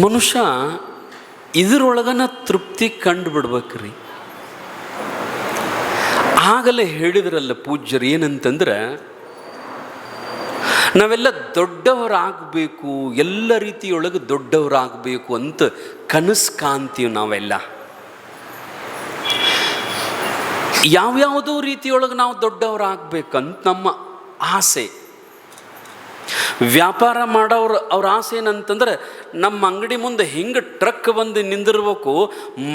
ಮನುಷ್ಯ ಇದರೊಳಗನ ತೃಪ್ತಿ ಕಂಡು ಬಿಡ್ಬೇಕ್ರಿ. ಆಗಲೇ ಹೇಳಿದ್ರಲ್ಲ ಪೂಜ್ಯರು ಏನಂತಂದ್ರೆ, ನಾವೆಲ್ಲ ದೊಡ್ಡವರಾಗಬೇಕು, ಎಲ್ಲ ರೀತಿಯೊಳಗೆ ದೊಡ್ಡವರಾಗಬೇಕು ಅಂತ ಕನಸು ಕಾಣ್ತೀವಿ. ನಾವೆಲ್ಲ ಯಾವ್ಯಾವುದೋ ರೀತಿಯೊಳಗೆ ನಾವು ದೊಡ್ಡವರಾಗಬೇಕಂತ ನಮ್ಮ ಆಸೆ. ವ್ಯಾಪಾರ ಮಾಡೋರು ಅವ್ರ ಆಸೆ ಏನಂತಂದ್ರೆ, ನಮ್ಮ ಅಂಗಡಿ ಮುಂದೆ ಹಿಂಗೆ ಟ್ರಕ್ ಬಂದು ನಿಂದಿರ್ಬೇಕು,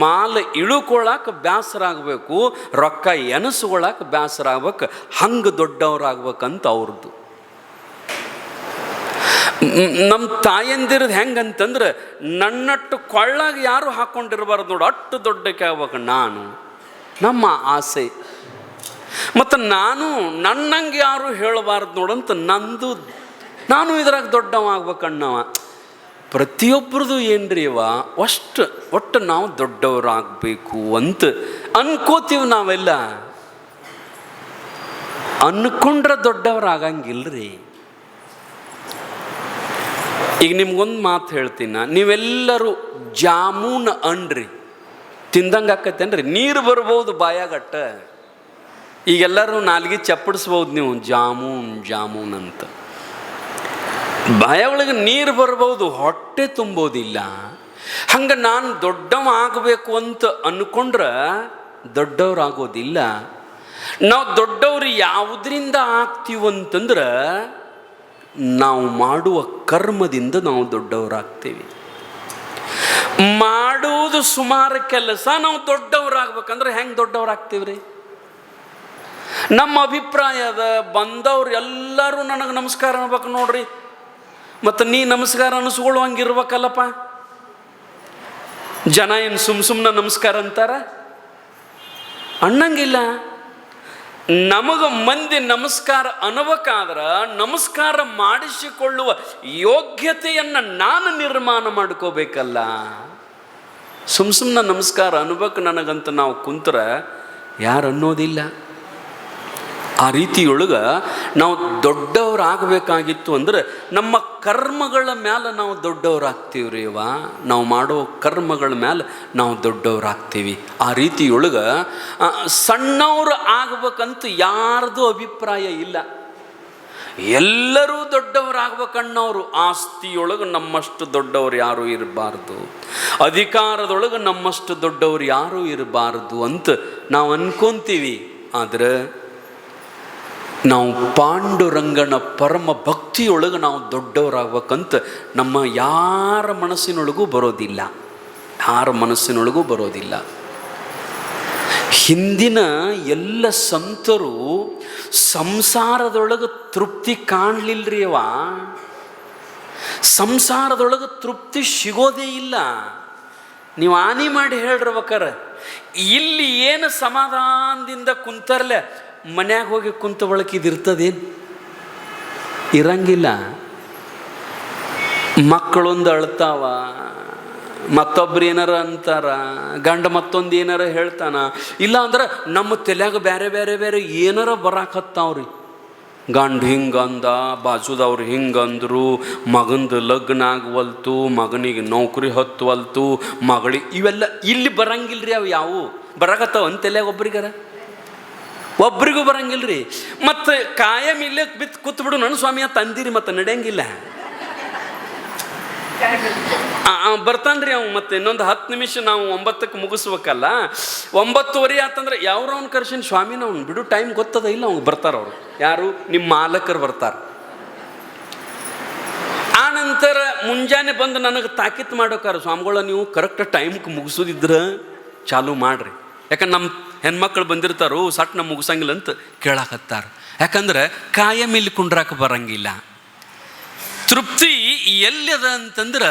ಮಾಲ್ ಇಳುಕೊಳ್ಳಾಕ ಬೇಸರ ಆಗಬೇಕು, ರೊಕ್ಕ ಎನಸ್ಕೊಳಕ್ಕೆ ಬೇಸರ ಆಗ್ಬೇಕು, ಹಂಗೆ ದೊಡ್ಡವರಾಗ್ಬೇಕಂತ ಅವ್ರದ್ದು. ನಮ್ಮ ತಾಯಂದಿರದು ಹೆಂಗಂತಂದ್ರೆ, ನನ್ನಟ್ಟು ಕೊಳ್ಳಾಗ ಯಾರು ಹಾಕ್ಕೊಂಡಿರ್ಬಾರ್ದು ನೋಡು, ಅಟ್ಟು ದೊಡ್ಡಕ್ಕೆ ಆಗ್ಬೇಕು ನಾನು, ನಮ್ಮ ಆಸೆ. ಮತ್ತು ನಾನು ನನ್ನಂಗೆ ಯಾರು ಹೇಳಬಾರ್ದು ನೋಡಂತ ನಂದು, ನಾನು ಇದ್ರಾಗ ದೊಡ್ಡವ ಆಗ್ಬೇಕನ್ನವ. ಪ್ರತಿಯೊಬ್ಬರದು ಏನ್ರಿ ಅವ ಒಟ್ಟು ನಾವು ದೊಡ್ಡವರಾಗಬೇಕು ಅಂತ ಅನ್ಕೋತೀವಿ. ನಾವೆಲ್ಲ ಅನ್ಕೊಂಡ್ರೆ ದೊಡ್ಡವರಾಗಂಗಿಲ್ರಿ. ಈಗ ನಿಮ್ಗೊಂದು ಮಾತು ಹೇಳ್ತೀನಿ, ನೀವೆಲ್ಲರೂ ಜಾಮೂನ್ ಅನ್ರಿ, ತಿಂದಂಗೆ ಆಕತ್ತೇನ್ರಿ? ನೀರು ಬರ್ಬೋದು ಬಾಯಾಗಟ್ಟ. ಈಗೆಲ್ಲರೂ ನಾಲ್ಗೆ ಚಪ್ಪಡಿಸ್ಬೋದು ನೀವು, ಜಾಮೂನ್ ಅಂತ. ಬಾಯ ಒಳಗೆ ನೀರು ಬರ್ಬೋದು, ಹೊಟ್ಟೆ ತುಂಬೋದಿಲ್ಲ. ಹಂಗೆ ನಾನು ದೊಡ್ಡವ ಆಗಬೇಕು ಅಂತ ಅಂದ್ಕೊಂಡ್ರೆ ದೊಡ್ಡವ್ರಾಗೋದಿಲ್ಲ. ನಾವು ದೊಡ್ಡವ್ರು ಯಾವುದರಿಂದ ಆಗ್ತೀವಂತಂದ್ರೆ, ನಾವು ಮಾಡುವ ಕರ್ಮದಿಂದ ನಾವು ದೊಡ್ಡವರಾಗ್ತೀವಿ. ಮಾಡುವುದು ಸುಮಾರು ಕೆಲಸ, ನಾವು ದೊಡ್ಡವರಾಗ್ಬೇಕಂದ್ರೆ ಹೆಂಗೆ ದೊಡ್ಡವರಾಗ್ತೀವ್ರಿ? ನಮ್ಮ ಅಭಿಪ್ರಾಯದ ಬಂದವ್ರು ಎಲ್ಲರೂ ನನಗೆ ನಮಸ್ಕಾರ ಅನ್ಬೇಕು ನೋಡ್ರಿ, ಮತ್ತು ನೀ ನಮಸ್ಕಾರ ಅನಿಸ್ಕೊಳ್ಳುವಂಗಿರ್ಬೇಕಲ್ಲಪ್ಪ. ಜನ ಏನು ಸುಮ್ಮನೆ ನಮಸ್ಕಾರ ಅಂತಾರ? ಅನ್ನಂಗಿಲ್ಲ. ನಮಗೆ ಮಂದಿ ನಮಸ್ಕಾರ ಅನ್ಬೇಕಾದ್ರೆ ನಮಸ್ಕಾರ ಮಾಡಿಸಿಕೊಳ್ಳುವ ಯೋಗ್ಯತೆಯನ್ನು ನಾನು ನಿರ್ಮಾಣ ಮಾಡ್ಕೋಬೇಕಲ್ಲ. ಸುಮ್ಮನೆ ನಮಸ್ಕಾರ ಅನ್ಬೇಕು ನನಗಂತ ನಾವು ಕುಂತ್ರೆ ಯಾರು ಅನ್ನೋದಿಲ್ಲ. ಆ ರೀತಿಯೊಳಗೆ ನಾವು ದೊಡ್ಡವರಾಗಬೇಕಾಗಿತ್ತು ಅಂದರೆ ನಮ್ಮ ಕರ್ಮಗಳ ಮೇಲೆ ನಾವು ದೊಡ್ಡವರಾಗ್ತೀವ್ರಿ. ನಾವು ಮಾಡೋ ಕರ್ಮಗಳ ಮೇಲೆ ನಾವು ದೊಡ್ಡವರಾಗ್ತೀವಿ. ಆ ರೀತಿಯೊಳಗೆ ಸಣ್ಣವರು ಆಗ್ಬೇಕಂತ ಯಾರ್ದು ಅಭಿಪ್ರಾಯ ಇಲ್ಲ. ಎಲ್ಲರೂ ದೊಡ್ಡವರಾಗ್ಬೇಕನ್ನೋರು. ಆಸ್ತಿಯೊಳಗೆ ನಮ್ಮಷ್ಟು ದೊಡ್ಡವರು ಯಾರೂ ಇರಬಾರ್ದು, ಅಧಿಕಾರದೊಳಗೆ ನಮ್ಮಷ್ಟು ದೊಡ್ಡವರು ಯಾರೂ ಇರಬಾರ್ದು ಅಂತ ನಾವು ಅನ್ಕೊಂತೀವಿ. ಆದರೆ ನಾವು ಪಾಂಡುರಂಗನ ಪರಮ ಭಕ್ತಿಯೊಳಗೆ ನಾವು ದೊಡ್ಡವರಾಗ್ಬೇಕಂತ ನಮ್ಮ ಯಾರ ಮನಸ್ಸಿನೊಳಗೂ ಬರೋದಿಲ್ಲ. ಹಿಂದಿನ ಎಲ್ಲ ಸಂತರು ಸಂಸಾರದೊಳಗೆ ತೃಪ್ತಿ ಕಾಣಲಿಲ್ರಿ. ಸಂಸಾರದೊಳಗೆ ತೃಪ್ತಿ ಸಿಗೋದೇ ಇಲ್ಲ. ನೀವು ಆನಿ ಮಾಡಿ ಹೇಳ್ರಬೇಕಾರ, ಇಲ್ಲಿ ಏನು ಸಮಾಧಾನದಿಂದ ಕುಂತರ್ಲೆ ಮನ್ಯಾಗ ಹೋಗಿ ಕುಂತ ಬಳಕೆ ಇದಿರ್ತದೇನು? ಇರಂಗಿಲ್ಲ. ಮಕ್ಕಳೊಂದು ಅಳ್ತಾವ, ಮತ್ತೊಬ್ರು ಏನಾರ ಅಂತಾರ, ಗಂಡ ಮತ್ತೊಂದು ಏನಾರ ಹೇಳ್ತಾನ, ಇಲ್ಲ ಅಂದ್ರೆ ನಮ್ಮ ತಲೆಯಾಗ ಬೇರೆ ಬೇರೆ ಬೇರೆ ಏನಾರ ಬರಾಕತ್ತಾವ್ರಿ. ಗಂಡ ಹಿಂಗಂದ, ಬಾಜುದವ್ರು ಹಿಂಗಂದ್ರು, ಮಗಂದು ಲಗ್ನ ಆಗವಲ್ತು, ಮಗನಿಗೆ ನೌಕರಿ ಹತ್ತವಲ್ತು, ಮಗಳಿಗೆ ಇವೆಲ್ಲ ಇಲ್ಲಿ ಬರಂಗಿಲ್ರಿ. ಅವು ಯಾವ ಬರಾಕತ್ತಾವ ಅಂತ ತಲೆಯಾಗ ಒಬ್ರಿಗೂ ಬರಂಗಿಲ್ರಿ. ಮತ್ತು ಕಾಯಂ ಇಲ್ಲೇ ಬಿತ್ತು ಕೂತ್ಬಿಡು ನನ್ನ ಸ್ವಾಮಿಯ ತಂದಿರಿ, ಮತ್ತು ನಡೆಯಂಗಿಲ್ಲ. ಬರ್ತಾನ್ರಿ ಅವ. ಮತ್ತೆ ಇನ್ನೊಂದು 10 ನಿಮಿಷ ನಾವು 9ಕ್ಕೆ ಮುಗಿಸ್ಬೇಕಲ್ಲ. 9:15 ಆತಂದ್ರೆ ಯಾವ್ರವ್ನು ಕರ್ಸಿನ ಸ್ವಾಮಿನ ಅವ್ನು ಬಿಡು, ಟೈಮ್ ಗೊತ್ತದ ಇಲ್ಲ ಅವ್ನು. ಬರ್ತಾರ ಅವರು, ಯಾರು? ನಿಮ್ಮ ಮಾಲಕರು ಬರ್ತಾರೆ. ಆ ನಂತರ ಮುಂಜಾನೆ ಬಂದು ನನಗೆ ತಾಕೀತು ಮಾಡೋಕಾರ, ಸ್ವಾಮಿಗಳ ನೀವು ಕರೆಕ್ಟ್ ಟೈಮ್ಗೆ ಮುಗಿಸೋದಿದ್ರೆ ಚಾಲು ಮಾಡ್ರಿ, ಯಾಕಂದ್ರೆ ನಮ್ಮ ಹೆಣ್ಮಕ್ಳು ಬಂದಿರ್ತಾರೋ ಸಟ್ ನಮ್ಮ ಮುಗಿಸಂಗಿಲ್ಲ ಅಂತ ಕೇಳಾಕತ್ತಾರ. ಯಾಕಂದ್ರೆ ಕಾಯಂ ಇಲ್ಲಿ ಕುಂಡ್ರಾಕ ಬರಂಗಿಲ್ಲ. ತೃಪ್ತಿ ಎಲ್ಲಿದೆ ಅಂತಂದ್ರೆ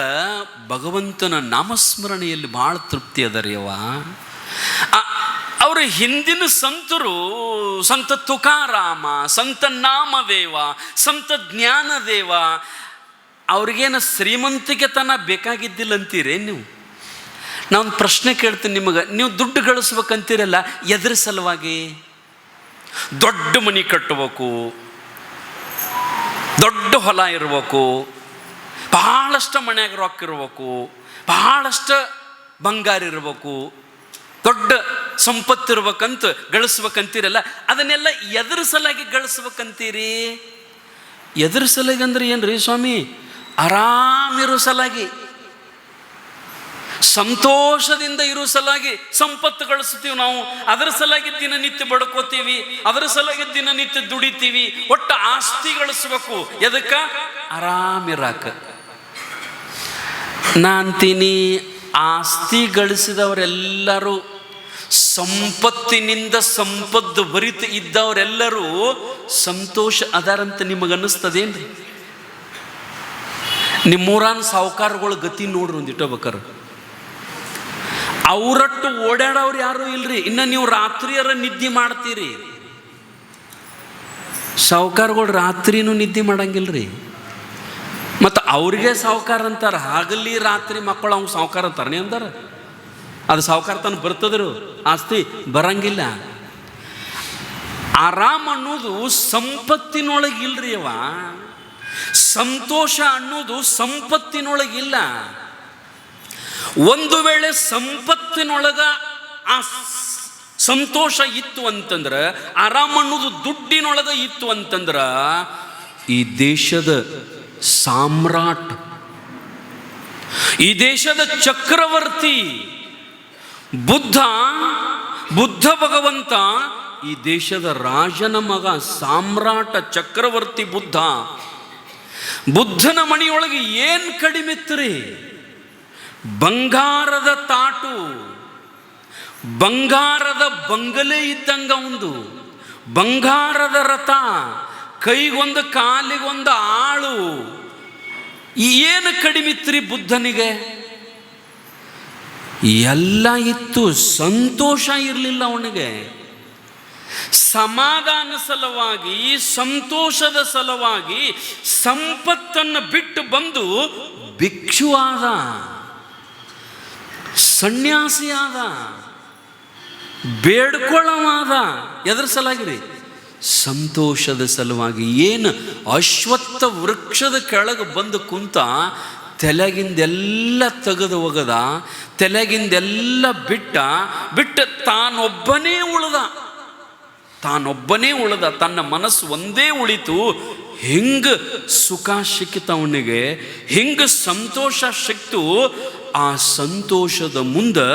ಭಗವಂತನ ನಾಮಸ್ಮರಣೆಯಲ್ಲಿ ಭಾಳ ತೃಪ್ತಿ ಅದ ರೀ. ಅವರು ಹಿಂದಿನ ಸಂತರು, ಸಂತ ತುಕಾರಾಮ, ಸಂತ ನಾಮದೇವ, ಸಂತ ಜ್ಞಾನದೇವ, ಅವ್ರಿಗೇನು ಶ್ರೀಮಂತಿಕೆತನ ಬೇಕಾಗಿದ್ದಿಲ್ಲ ಅಂತೀರೇ ನೀವು? ನಾನೊಂದು ಪ್ರಶ್ನೆ ಕೇಳ್ತೀನಿ ನಿಮಗೆ. ನೀವು ದುಡ್ಡು ಗಳಿಸ್ಬೇಕಂತೀರಲ್ಲ, ಎದ್ರ ಸಲುವಾಗಿ? ದೊಡ್ಡ ಮನೆ ಕಟ್ಟಬೇಕು, ದೊಡ್ಡ ಹೊಲ ಇರಬೇಕು, ಬಹಳಷ್ಟು ಮನ್ಯಾಗ ರೊಕ್ಕ ಇರ್ಬೇಕು, ಬಹಳಷ್ಟು ಬಂಗಾರ ಇರ್ಬೇಕು, ದೊಡ್ಡ ಸಂಪತ್ತಿರ್ಬೇಕಂತ ಗಳಿಸ್ಬೇಕಂತೀರಲ್ಲ, ಅದನ್ನೆಲ್ಲ ಎದ್ರ ಸಲಾಗಿ ಗಳಿಸ್ಬೇಕಂತೀರಿ? ಎದ್ರ ಸಲಾಗಿ ಅಂದ್ರೆ ಏನ್ರಿ ಸ್ವಾಮಿ? ಆರಾಮಿರೋ ಸಲಾಗಿ, ಸಂತೋಷದಿಂದ ಇರೋ ಸಲಾಗಿ ಸಂಪತ್ತು ಗಳಿಸ್ತೀವಿ ನಾವು. ಅದರ ಸಲಾಗಿ ದಿನನಿತ್ಯ ಬಡ್ಕೋತೀವಿ, ಅದರ ಸಲಾಗಿ ದಿನನಿತ್ಯ ದುಡಿತೀವಿ. ಒಟ್ಟು ಆಸ್ತಿ ಗಳಿಸ್ಬೇಕು. ಎದಕ್ಕ? ಆರಾಮಿರಾಕ. ನಾನ್ತೀನಿ ಆಸ್ತಿ ಗಳಿಸಿದವರೆಲ್ಲರೂ, ಸಂಪತ್ತಿನಿಂದ ಸಂಪತ್ತು ಭರಿತ ಇದ್ದವರೆಲ್ಲರೂ ಸಂತೋಷ ಅದಾರಂತ ನಿಮಗನ್ನಿಸ್ತದೇನ್ರಿ? ನಿಮ್ಮೂರಾನ್ ಸಾವುಕಾರಗಳ ಗತಿ ನೋಡ್ರಿ ಒಂದಿಟ್ಟಬೇಕಾರ. ಅವರಟ್ಟು ಓಡಾಡೋರು ಯಾರು ಇಲ್ರಿ. ಇನ್ನು ನೀವು ರಾತ್ರಿಯರ ನಿದ್ದೆ ಮಾಡ್ತೀರಿ, ಸಾವುಕಾರಗಳು ರಾತ್ರಿನೂ ನಿದ್ದೆ ಮಾಡಂಗಿಲ್ರಿ. ಮತ್ತು ಅವ್ರಿಗೆ ಸಾವುಕಾರ ಅಂತಾರ, ಹಗಲಿ ರಾತ್ರಿ ಮಕ್ಕಳು ಅವ್ನು ಸಾವುಕಾರ ಅಂತಾರನೇ ಅಂತಾರ. ಅದು ಸಾವುಕಾರ ತನ ಬರ್ತದ್ರು, ಆಸ್ತಿ ಬರಂಗಿಲ್ಲ. ಆರಾಮ್ ಅನ್ನೋದು ಸಂಪತ್ತಿನೊಳಗಿಲ್ರಿ ಅವ. ಸಂತೋಷ ಅನ್ನೋದು ಸಂಪತ್ತಿನೊಳಗಿಲ್ಲ. ಒಂದು ವೇಳೆ ಸಂಪತ್ತಿನೊಳಗ ಆ ಸಂತೋಷ ಇತ್ತು ಅಂತಂದ್ರೆ, ಆರಾಮ್ ಅನ್ನೋದು ದುಡ್ಡಿನೊಳಗ ಇತ್ತು ಅಂತಂದ್ರೆ, ಈ ದೇಶದ ಸಾಮ್ರಾಟ್, ಈ ದೇಶದ ಚಕ್ರವರ್ತಿ ಬುದ್ಧ ಭಗವಂತ ಈ ದೇಶದ ರಾಜನ ಮಗ, ಸಾಮ್ರಾಟ ಚಕ್ರವರ್ತಿ ಬುದ್ಧನ ಮಣಿಯೊಳಗೆ ಏನು ಕಡಿಮೆತ್ರಿ? ಬಂಗಾರದ ತಾಟು, ಬಂಗಾರದ ಬಂಗಲೆ ಇದ್ದಂಗ ಒಂದು, ಬಂಗಾರದ ರಥ, ಕೈಗೊಂದು ಕಾಲಿಗೊಂದು ಆಳು. ಏನು ಕಡಿಮಿತ್ರಿ ಬುದ್ಧನಿಗೆ? ಎಲ್ಲ ಇತ್ತು, ಸಂತೋಷ ಇರಲಿಲ್ಲ ಅವನಿಗೆ. ಸಮಾಧಾನ ಸಲುವಾಗಿ, ಸಂತೋಷದ ಸಲುವಾಗಿ ಸಂಪತ್ತನ್ನು ಬಿಟ್ಟು ಬಂದು ಭಿಕ್ಷುವಾದ, ಸನ್ಯಾಸಿಯಾದ, ಬೇಡ್ಕೊಳ್ಳವಾದ. ಎದ್ರ ಸಲಾಗಿರಿ? ಸಂತೋಷದ ಸಲುವಾಗಿ. ಏನು ಅಶ್ವತ್ಥ ವೃಕ್ಷದ ಕೆಳಗೆ ಬಂದು ಕುಂತ, ತಲೆಗಿಂದೆಲ್ಲ ತೆಗೆದು ಒಗದ, ತಲೆಗಿಂದೆಲ್ಲ ಬಿಟ್ಟು ತಾನೊಬ್ಬನೇ ಉಳಿದ. ತನ್ನ ಮನಸ್ಸು ಒಂದೇ ಉಳಿತು. ಹಿಂಗೆ ಸುಖ ಸಿಕ್ಕಿತವನಿಗೆ, ಹಿಂಗೆ ಸಂತೋಷ ಸಿಕ್ತು. ಆ ಸಂತೋಷದ ಮುಂದೆ,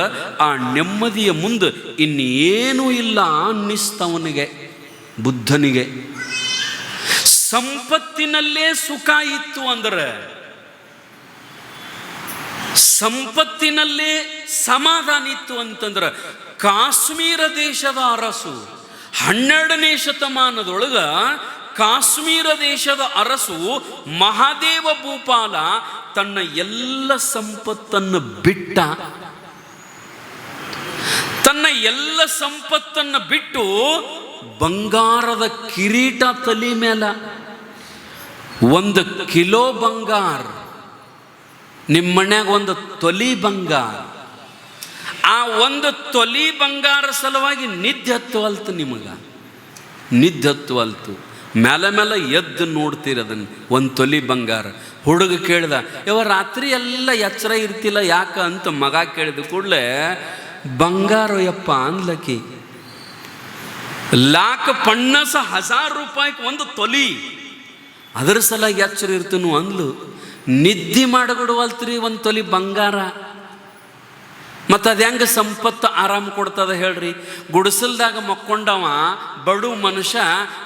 ಆ ನೆಮ್ಮದಿಯ ಮುಂದೆ ಇನ್ನೇನೂ ಇಲ್ಲ ಅನ್ನಿಸ್ತವನಿಗೆ, ಬುದ್ಧನಿಗೆ. ಸಂಪತ್ತಿನಲ್ಲೇ ಸುಖ ಇತ್ತು ಅಂದ್ರೆ, ಸಂಪತ್ತಿನಲ್ಲೇ ಸಮಾಧಾನ ಇತ್ತು ಅಂತಂದ್ರೆ, ಕಾಶ್ಮೀರ ದೇಶದ ಅರಸು 12ನೇ ಶತಮಾನದೊಳಗ ಕಾಶ್ಮೀರ ದೇಶದ ಅರಸು ಮಹಾದೇವ ಭೂಪಾಲ ತನ್ನ ಎಲ್ಲ ಸಂಪತ್ತನ್ನು ಬಿಟ್ಟು ಬಂಗಾರದ ಕಿರೀಟ ತಲೆ ಮೇಲೆ, 1 ಕಿಲೋ ಬಂಗಾರ, ನಿಮ್ಮ ಮನ್ಯಾಗ 1 ತೊಲಿ ಬಂಗಾರ, ಆ 1 ತೊಲಿ ಬಂಗಾರ ಸಲುವಾಗಿ ನಿದ್ದೆ ಹತ್ತುವಲ್ತು. ನಿದ್ದೆ ಹತ್ತುವಲ್ತು. ಮೇಲೆ ಎದ್ದು ನೋಡ್ತೀರಿ ಅದನ್ನು, 1 ತೊಲಿ ಬಂಗಾರ. ಹುಡುಗ ಕೇಳ್ದ, ರಾತ್ರಿ ಎಲ್ಲ ಎಚ್ಚರ ಇರ್ತಿಲ್ಲ ಯಾಕ ಅಂತ ಮಗ ಕೇಳಿದ ಕೂಡಲೇ, ಬಂಗಾರ ಯಪ್ಪ ಅಂದ್ಲಕ್ಕಿ. 1,50,000 ರೂಪಾಯಿಗೆ 1 ತೊಲಿ, ಅದರ ಸಲಾಗಿ ಎಚ್ಚರ ಇರ್ತನು ಅಂದ್ಲು. ನಿದ್ದೆ ಮಾಡಿಬಿಡುವಲ್ತ್ರಿ 1 ತೊಲಿ ಬಂಗಾರ. ಮತ್ತು ಅದು ಹೆಂಗೆ ಸಂಪತ್ತು ಆರಾಮ ಕೊಡ್ತದ ಹೇಳ್ರಿ? ಗುಡಿಸಲ್ದಾಗ ಮಕ್ಕೊಂಡವ ಬಡು ಮನುಷ್ಯ,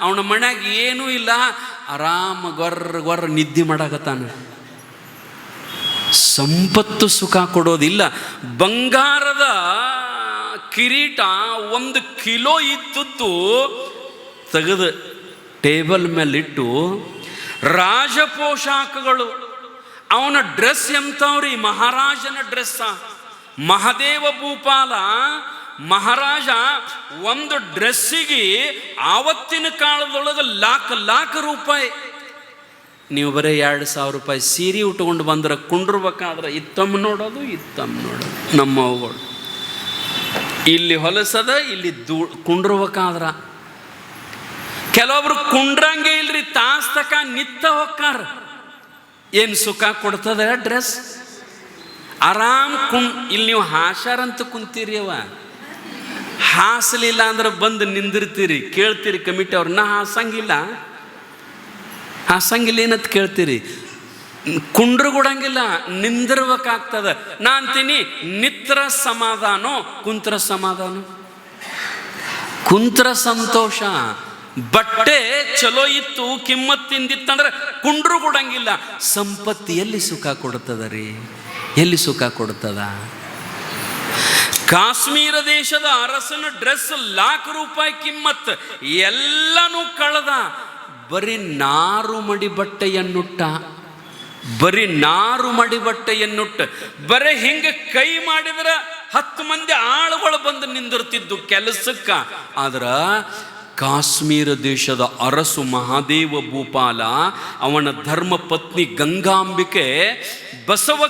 ಅವನ ಮನ್ಯಾಗ ಏನೂ ಇಲ್ಲ, ಆರಾಮ ಗೊರ್ರ ನಿದ್ದೆ ಮಾಡಾಕತ್ತಾನ. ಸಂಪತ್ತು ಸುಖ ಕೊಡೋದಿಲ್ಲ. ಬಂಗಾರದ ಕಿರೀಟ 1 ಕಿಲೋ ಇದ್ದದ್ದು ತೆಗೆದು ಟೇಬಲ್ ಮೇಲಿಟ್ಟು, ರಾಜ ಪೋಷಾಕಗಳು, ಅವನ ಡ್ರೆಸ್ ಎಂಥವ್ರಿ? ಮಹಾರಾಜನ ಡ್ರೆಸ್ಸ. ಮಹಾದೇವ ಭೂಪಾಲ ಮಹಾರಾಜ 1 ಡ್ರೆಸ್ಸಿಗೆ ಆವತ್ತಿನ ಕಾಲದೊಳಗೆ ಲಾಖ ರೂಪಾಯಿ. ನೀವು ಬರೀ 2,000 ರೂಪಾಯಿ ಸೀರೆ ಉಟ್ಕೊಂಡು ಬಂದ್ರೆ ಕುಂಡ್ರಬೇಕಾದ್ರೆ ಇತ್ತಮ್ಮ ನೋಡೋದು. ನಮ್ಮ ಅವುಗಳು ಇಲ್ಲಿ ಹೊಲಸದ, ಇಲ್ಲಿ ಕುಂಡ್ರಬೇಕಾದ್ರ ಕೆಲವೊಬ್ರು ಕುಂಡ್ರಂಗೆ ಇಲ್ರಿ, ತಾಸ್ತಕ ನಿತ್ತ ಹೊಕ್ಕಾರ. ಏನು ಸುಖ ಕೊಡ್ತದ ಡ್ರೆಸ್? ಆರಾಮ್ ಇಲ್ಲಿ ನೀವು ಹಾಶಾರಂತ ಕುಂತೀರಿ, ಅವ ಹಾಸಲಿಲ್ಲ ಅಂದ್ರೆ ಬಂದು ನಿಂದಿರ್ತೀರಿ, ಕೇಳ್ತೀರಿ ಕಮಿಟಿ ಅವ್ರು, ನಾ ಹಾಸಂಗಿಲ್ಲ ಏನಂತ ಕೇಳ್ತೀರಿ. ಕುಂಡ್ರಗೊಡಂಗಿಲ್ಲ, ನಿಂದಿರ್ಬೇಕಾಗ್ತದ. ನಾ ಅಂತೀನಿ, ನಿತ್ರ ಸಮಾಧಾನೋ ಕುಂತ್ರ ಸಮಾಧಾನ? ಕುಂತ್ರ ಸಂತೋಷ. ಬಟ್ಟೆ ಚಲೋ ಇತ್ತು, ಕಿಮ್ಮತ್ತಿಂದಿತ್ತಂದ್ರೆ ಕುಂಡ್ರಗೊಡಂಗಿಲ್ಲ. ಸಂಪತ್ತಿ ಎಲ್ಲಿ ಸುಖ ಕೊಡ್ತದ ರೀ? ಎಲ್ಲಿ ಸುಖ ಕೊಡ್ತದ? ಕಾಶ್ಮೀರ ದೇಶದ ಅರಸನ ಡ್ರೆಸ್ ₹1,00,000 ಕಿಮ್ಮತ್, ಎಲ್ಲನೂ ಕಳೆದ. ಬರೀ ನಾರು ಮಡಿ ಬಟ್ಟೆಯನ್ನುಟ್ಟ, ಬರೀ ಹಿಂಗೆ ಕೈ ಮಾಡಿದ್ರೆ 10 ಮಂದಿ ಆಳುಗಳು ಬಂದು ನಿಂದಿರ್ತಿದ್ದು ಕೆಲಸಕ್ಕ. ಆದ್ರ ಕಾಶ್ಮೀರ ದೇಶದ ಅರಸು ಮಹಾದೇವ ಭೂಪಾಲ, ಅವನ ಧರ್ಮ ಪತ್ನಿ ಗಂಗಾಂಬಿಕೆ ಬಸವ